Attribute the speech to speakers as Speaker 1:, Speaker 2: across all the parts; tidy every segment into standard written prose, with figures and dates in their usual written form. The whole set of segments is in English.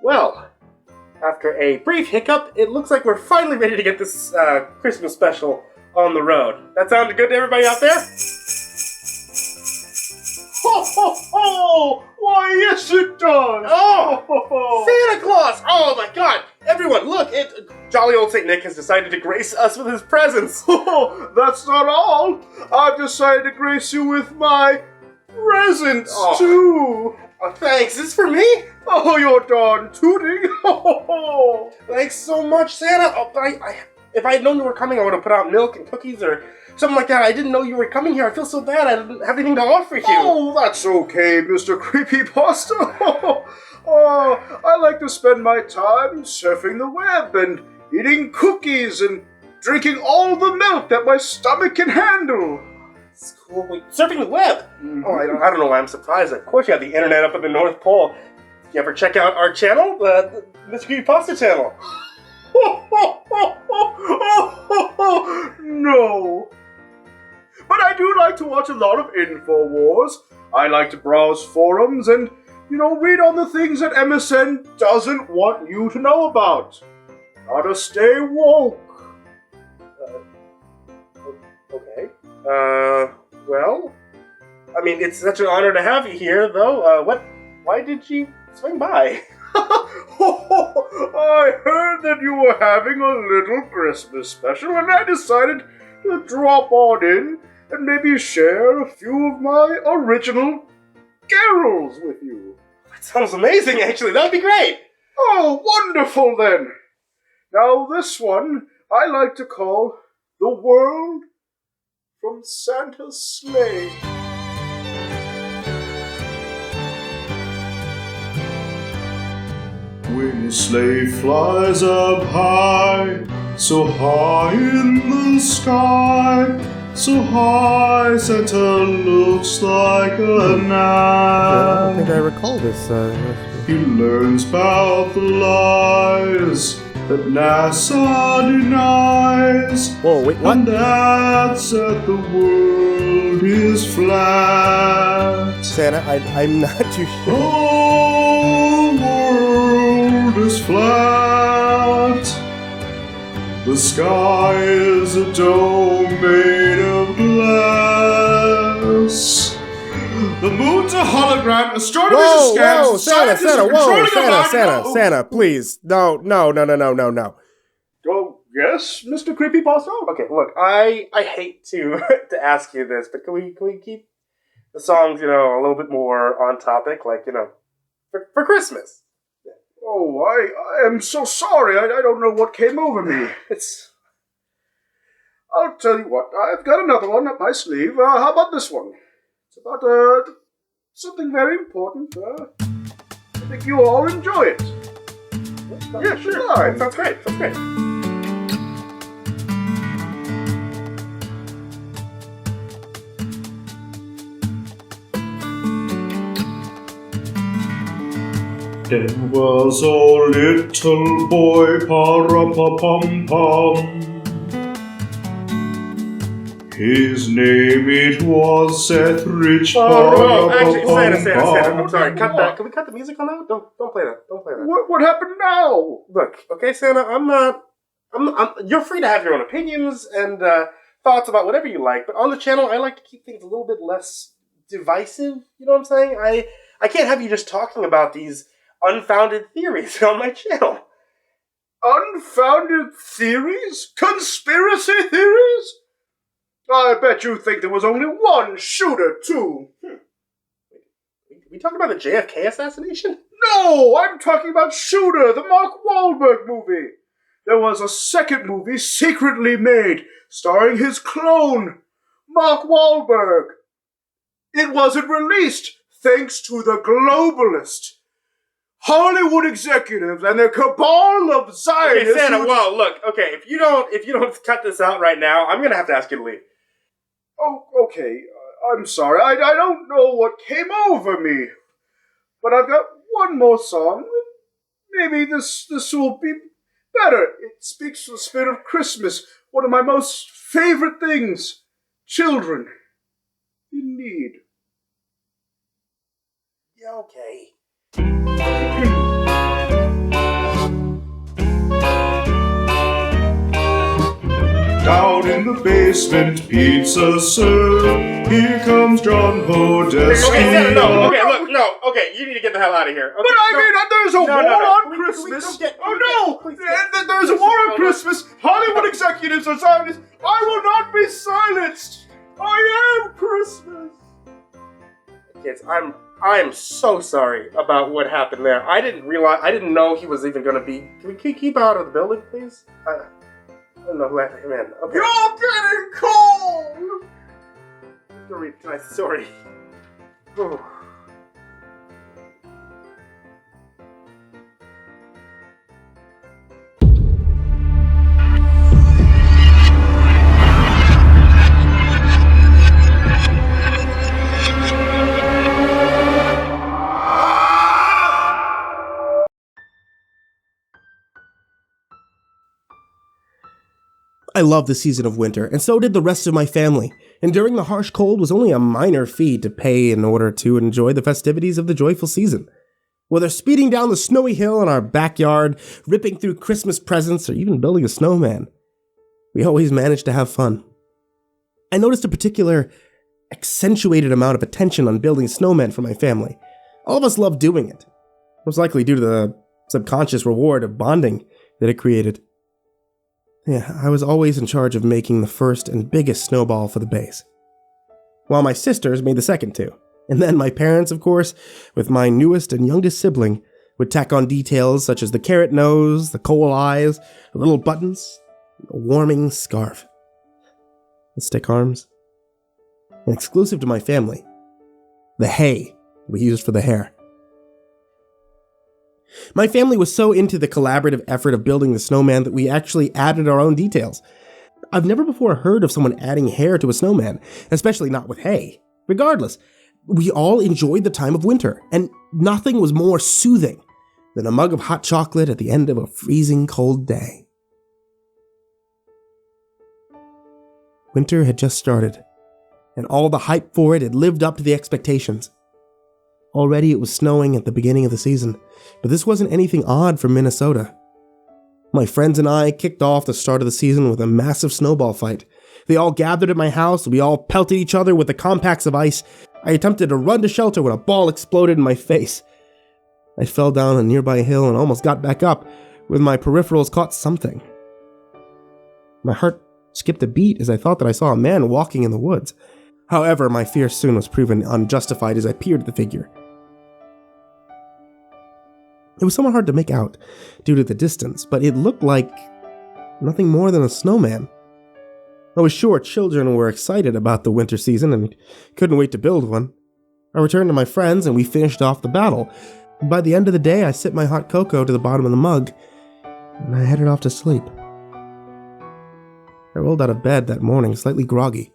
Speaker 1: Well, after a brief hiccup, it looks like we're finally ready to get this Christmas special on the road. That sounded good to everybody out there?
Speaker 2: Ho, ho, ho! Why, yes it does!
Speaker 1: Oh! Ho, ho. Santa Claus! Oh my god! Everyone, look! Jolly old St. Nick has decided to grace us with his presents!
Speaker 2: Oh, that's not all! I've decided to grace you with my presents, too!
Speaker 1: Oh, thanks! Is this for me?
Speaker 2: Oh, you're darn tooting! Ho, ho, ho!
Speaker 1: Thanks so much, Santa! Oh, if I had known you were coming, I would have put out milk and cookies or something like that. I didn't know you were coming here. I feel so bad. I didn't have anything to offer you.
Speaker 2: Oh, that's okay, Mr. CreepyPasta. Oh, I like to spend my time surfing the web and eating cookies and drinking all the milk that my stomach can handle.
Speaker 1: It's cool. Wait, surfing the web?
Speaker 2: Mm-hmm.
Speaker 1: Oh, I don't know why I'm surprised. Of course you have the internet up at the North Pole. You ever check out our channel? The MrCreepyPasta channel?
Speaker 2: No. But I do like to watch a lot of InfoWars. I like to browse forums and, read on the things that MSN doesn't want you to know about. Gotta stay woke.
Speaker 1: Okay. Well, I mean, it's such an honor to have you here, though. Why did you swing by?
Speaker 2: I heard that you were having a little Christmas special, and I decided to drop on in and maybe share a few of my original carols with you.
Speaker 1: That sounds amazing, actually. That would be great.
Speaker 2: Oh, wonderful, then. Now, this one I like to call The World from Santa's Sleigh. When his sleigh flies up high, so high in the sky, so high Santa looks like a gnat.
Speaker 3: I don't think I recall this.
Speaker 2: He learns about the lies that NASA denies.
Speaker 3: Whoa, wait, what?
Speaker 2: And that's that the world is flat.
Speaker 3: Santa, I'm not too sure.
Speaker 2: Oh, the world is flat. The sky is a dome made of glass. The moon's a hologram, astronomers are scams,
Speaker 3: whoa, Santa, please. No.
Speaker 2: Oh, yes, Mr. CreepyPasta?
Speaker 1: Okay, look, I hate to to ask you this, but can we keep the songs, a little bit more on topic, like, for Christmas?
Speaker 2: Oh, I am so sorry. I don't know what came over me. I'll tell you what, I've got another one up my sleeve. How about this one? It's about, something very important. I think you'll all enjoy it.
Speaker 1: Yeah, sure.
Speaker 2: Fine.
Speaker 1: Sounds great.
Speaker 2: There was a little boy, pa-ra-pa-pum-pum. His name it was Seth Rich.
Speaker 1: Actually, Santa, I'm sorry. Cut that. Can we cut the music on that? Don't play that. Don't play that.
Speaker 2: What happened now?
Speaker 1: Look, okay, Santa, you're free to have your own opinions and thoughts about whatever you like, but on the channel, I like to keep things a little bit less divisive. You know what I'm saying? I can't have you just talking about these unfounded theories on my channel.
Speaker 2: Unfounded theories? Conspiracy theories? I bet you think there was only one shooter, too.
Speaker 1: We talking about the JFK assassination?
Speaker 2: No, I'm talking about Shooter, the Mark Wahlberg movie. There was a second movie secretly made, starring his clone, Mark Wahlberg. It wasn't released, thanks to the globalists, Hollywood executives, and their cabal of Zionists.
Speaker 1: Okay, Santa, well, look, okay, if you don't cut this out right now, I'm gonna have to ask you to leave.
Speaker 2: Oh, okay. I'm sorry. I don't know what came over me. But I've got one more song. Maybe this will be better. It speaks to the spirit of Christmas. One of my most favorite things. Children in need.
Speaker 1: Yeah, okay.
Speaker 2: Down in the basement, pizza served. Here comes John Podesta.
Speaker 1: Okay, Sara, no. Okay, look, no. Okay, you need to get the hell out of here. Okay,
Speaker 2: But I mean, there's a war on
Speaker 1: Please,
Speaker 2: Christmas.
Speaker 1: please don't
Speaker 2: Oh
Speaker 1: please
Speaker 2: no!
Speaker 1: don't.
Speaker 2: There's a war on Christmas. Hollywood executives are Zionists. I will not be silenced. I am Christmas.
Speaker 1: Kids, I'm so sorry about what happened there. I didn't know he was even gonna be. Can we keep out of the building, please? I don't know who let him in. Okay.
Speaker 2: You're getting cold.
Speaker 1: I'm gonna read tonight's story. Whew.
Speaker 3: I love the season of winter, and so did the rest of my family. Enduring the harsh cold was only a minor fee to pay in order to enjoy the festivities of the joyful season. Whether speeding down the snowy hill in our backyard, ripping through Christmas presents, or even building a snowman, we always managed to have fun. I noticed a particular accentuated amount of attention on building snowmen for my family. All of us loved doing it, most likely due to the subconscious reward of bonding that it created. Yeah, I was always in charge of making the first and biggest snowball for the base, while my sisters made the second two. And then my parents, of course, with my newest and youngest sibling, would tack on details such as the carrot nose, the coal eyes, the little buttons, a warming scarf, the stick arms, and exclusive to my family, the hay we used for the hair. My family was so into the collaborative effort of building the snowman that we actually added our own details. I've never before heard of someone adding hair to a snowman, especially not with hay. Regardless, we all enjoyed the time of winter, and nothing was more soothing than a mug of hot chocolate at the end of a freezing cold day. Winter had just started, and all the hype for it had lived up to the expectations. Already it was snowing at the beginning of the season, but this wasn't anything odd from Minnesota. My friends and I kicked off the start of the season with a massive snowball fight. They all gathered at my house, we all pelted each other with the compacts of ice. I attempted to run to shelter when a ball exploded in my face. I fell down a nearby hill and almost got back up, with my peripherals caught something. My heart skipped a beat as I thought that I saw a man walking in the woods. However, my fear soon was proven unjustified as I peered at the figure. It was somewhat hard to make out due to the distance, but it looked like nothing more than a snowman. I was sure children were excited about the winter season and couldn't wait to build one. I returned to my friends and we finished off the battle. By the end of the day, I sipped my hot cocoa to the bottom of the mug, and I headed off to sleep. I rolled out of bed that morning, slightly groggy.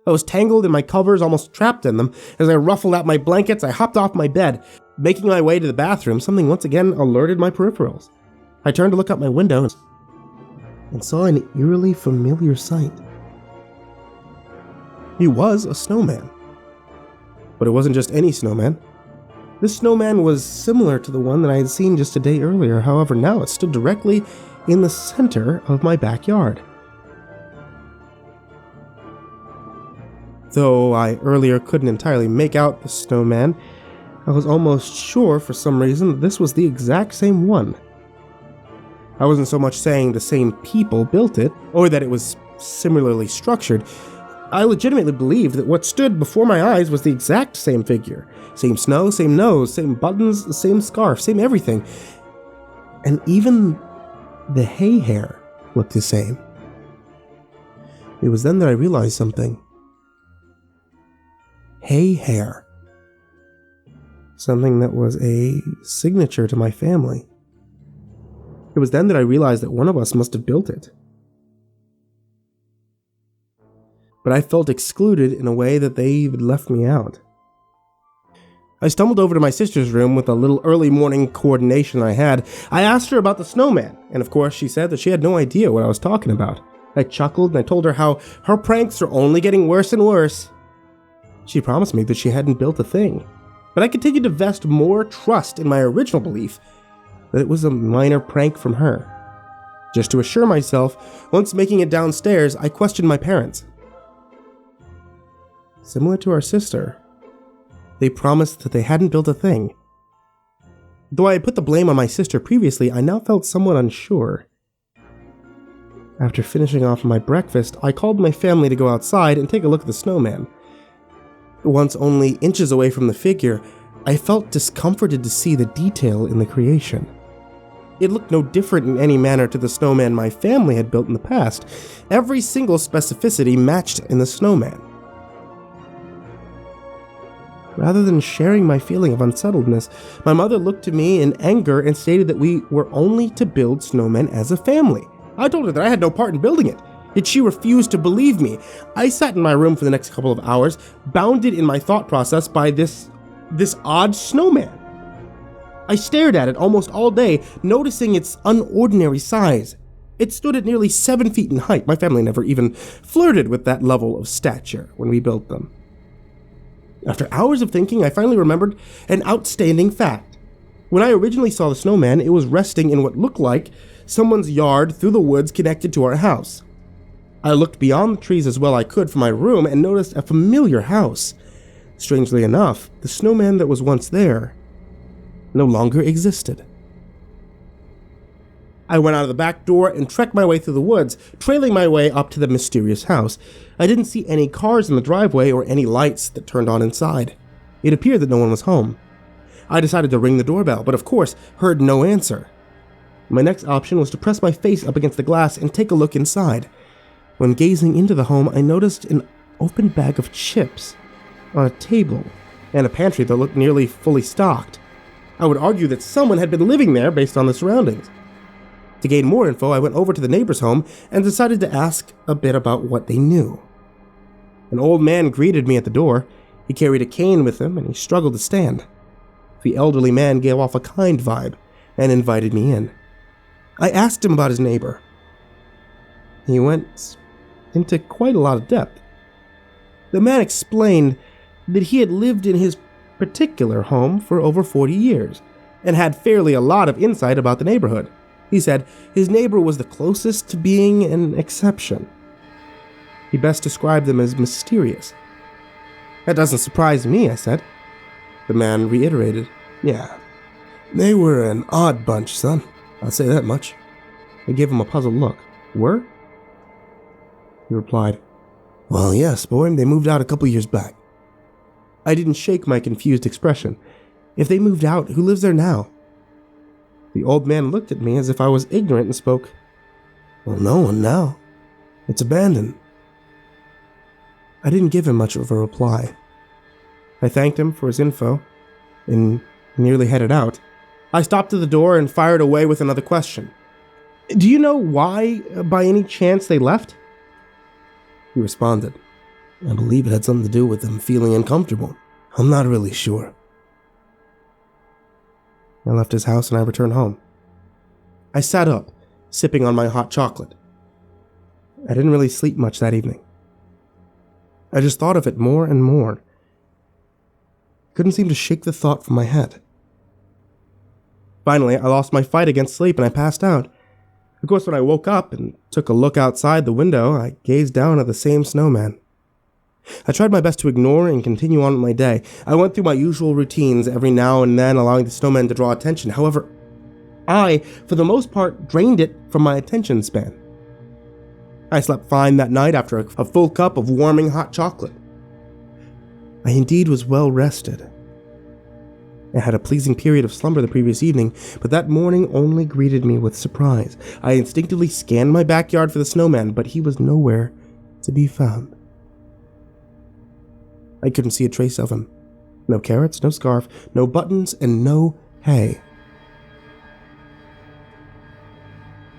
Speaker 3: I was tangled in my covers, almost trapped in them. As I ruffled out my blankets, I hopped off my bed. Making my way to the bathroom, something once again alerted my peripherals. I turned to look out my window and saw an eerily familiar sight. He was a snowman. But it wasn't just any snowman. This snowman was similar to the one that I had seen just a day earlier. However, now it stood directly in the center of my backyard. Though I earlier couldn't entirely make out the snowman, I was almost sure for some reason that this was the exact same one. I wasn't so much saying the same people built it, or that it was similarly structured. I legitimately believed that what stood before my eyes was the exact same figure. Same snow, same nose, same buttons, same scarf, same everything. And even the hay hair looked the same. It was then that I realized something. Hay hair. Something that was a signature to my family. It was then that I realized that one of us must have built it. But I felt excluded in a way that they had left me out. I stumbled over to my sister's room with a little early morning coordination I had. I asked her about the snowman, and of course she said that she had no idea what I was talking about. I chuckled and I told her how her pranks are only getting worse and worse. She promised me that she hadn't built a thing. But I continued to vest more trust in my original belief that it was a minor prank from her. Just to assure myself, once making it downstairs, I questioned my parents. Similar to our sister, they promised that they hadn't built a thing. Though I had put the blame on my sister previously, I now felt somewhat unsure. After finishing off my breakfast, I called my family to go outside and take a look at the snowman. Once only inches away from the figure, I felt discomforted to see the detail in the creation. It looked no different in any manner to the snowman my family had built in the past. Every single specificity matched in the snowman. Rather than sharing my feeling of unsettledness, my mother looked to me in anger and stated that we were only to build snowmen as a family. I told her that I had no part in building it, yet she refused to believe me. I sat in my room for the next couple of hours, bounded in my thought process by this odd snowman. I stared at it almost all day, noticing its unordinary size. It stood at nearly 7 feet in height. My family never even flirted with that level of stature when we built them. After hours of thinking, I finally remembered an outstanding fact. When I originally saw the snowman, it was resting in what looked like someone's yard through the woods connected to our house. I looked beyond the trees as well I could from my room and noticed a familiar house. Strangely enough, the snowman that was once there no longer existed. I went out of the back door and trekked my way through the woods, trailing my way up to the mysterious house. I didn't see any cars in the driveway or any lights that turned on inside. It appeared that no one was home. I decided to ring the doorbell, but of course heard no answer. My next option was to press my face up against the glass and take a look inside. When gazing into the home, I noticed an open bag of chips on a table and a pantry that looked nearly fully stocked. I would argue that someone had been living there based on the surroundings. To gain more info, I went over to the neighbor's home and decided to ask a bit about what they knew. An old man greeted me at the door. He carried a cane with him and he struggled to stand. The elderly man gave off a kind vibe and invited me in. I asked him about his neighbor. He went into quite a lot of depth. The man explained that he had lived in his particular home for over 40 years and had fairly a lot of insight about the neighborhood. He said his neighbor was the closest to being an exception. He best described them as mysterious. That doesn't surprise me, I said. The man reiterated, Yeah, they were an odd bunch, son. I'll say that much. I gave him a puzzled look. Were? He replied, Well, yes, boy, they moved out a couple years back. I didn't shake my confused expression. If they moved out, who lives there now? The old man looked at me as if I was ignorant and spoke, Well, no one now. It's abandoned. I didn't give him much of a reply. I thanked him for his info and nearly headed out. I stopped at the door and fired away with another question. Do you know why, by any chance, they left? He responded, I believe it had something to do with them feeling uncomfortable. I'm not really sure. I left his house and I returned home. I sat up, sipping on my hot chocolate. I didn't really sleep much that evening. I just thought of it more and more. Couldn't seem to shake the thought from my head. Finally, I lost my fight against sleep and I passed out. Of course, when I woke up and took a look outside the window, I gazed down at the same snowman. I tried my best to ignore and continue on with my day. I went through my usual routines every now and then, allowing the snowman to draw attention. However, I, for the most part, drained it from my attention span. I slept fine that night after a full cup of warming hot chocolate. I indeed was well rested. I had a pleasing period of slumber the previous evening, but that morning only greeted me with surprise. I instinctively scanned my backyard for the snowman, but he was nowhere to be found. I couldn't see a trace of him. No carrots, no scarf, no buttons, and no hay.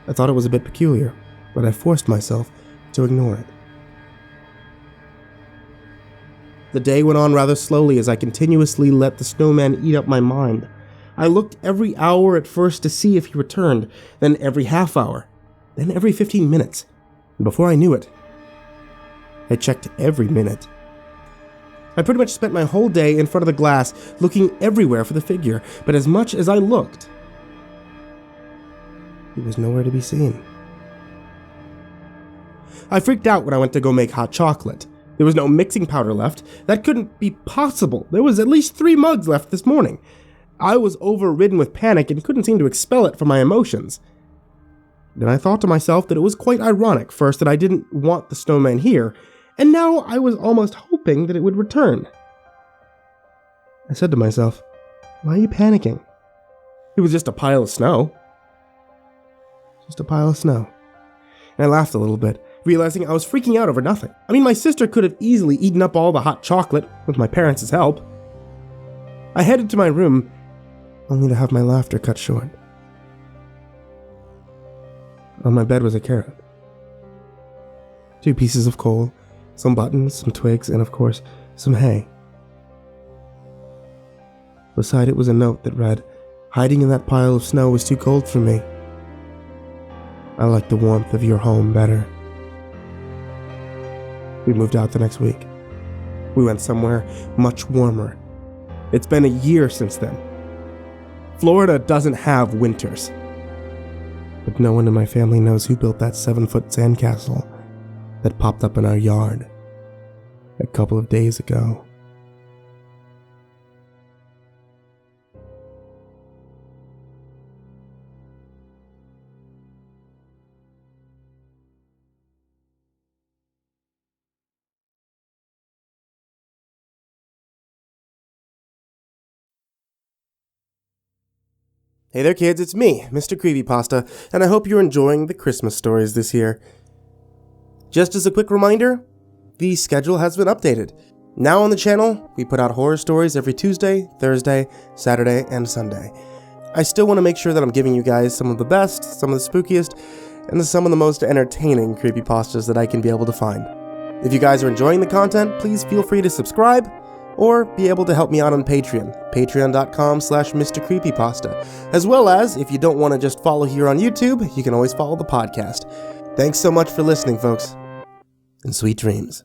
Speaker 3: I thought it was a bit peculiar, but I forced myself to ignore it. The day went on rather slowly as I continuously let the snowman eat up my mind. I looked every hour at first to see if he returned, then every half hour, then every 15 minutes, and before I knew it, I checked every minute. I pretty much spent my whole day in front of the glass, looking everywhere for the figure, but as much as I looked, he was nowhere to be seen. I freaked out when I went to go make hot chocolate. There was no mixing powder left. That couldn't be possible. There was at least 3 mugs left this morning. I was overridden with panic and couldn't seem to expel it from my emotions. Then I thought to myself that it was quite ironic, first that I didn't want the snowman here, and now I was almost hoping that it would return. I said to myself, why are you panicking? It was just a pile of snow. Just a pile of snow. And I laughed a little bit, realizing I was freaking out over nothing. I mean, my sister could have easily eaten up all the hot chocolate with my parents' help. I headed to my room, only to have my laughter cut short. On my bed was a carrot. 2 pieces of coal, some buttons, some twigs, and of course, some hay. Beside it was a note that read, "Hiding in that pile of snow was too cold for me. I like the warmth of your home better." We moved out the next week. We went somewhere much warmer. It's been a year since then. Florida doesn't have winters. But no one in my family knows who built that 7-foot sandcastle that popped up in our yard a couple of days ago. Hey there kids, it's me, MrCreepyPasta, and I hope you're enjoying the Christmas stories this year. Just as a quick reminder, the schedule has been updated. Now on the channel, we put out horror stories every Tuesday, Thursday, Saturday, and Sunday. I still want to make sure that I'm giving you guys some of the best, some of the spookiest, and some of the most entertaining creepypastas that I can be able to find. If you guys are enjoying the content, please feel free to subscribe, or be able to help me out on Patreon, patreon.com/MrCreepyPasta. As well as, if you don't want to just follow here on YouTube, you can always follow the podcast. Thanks so much for listening, folks, and sweet dreams.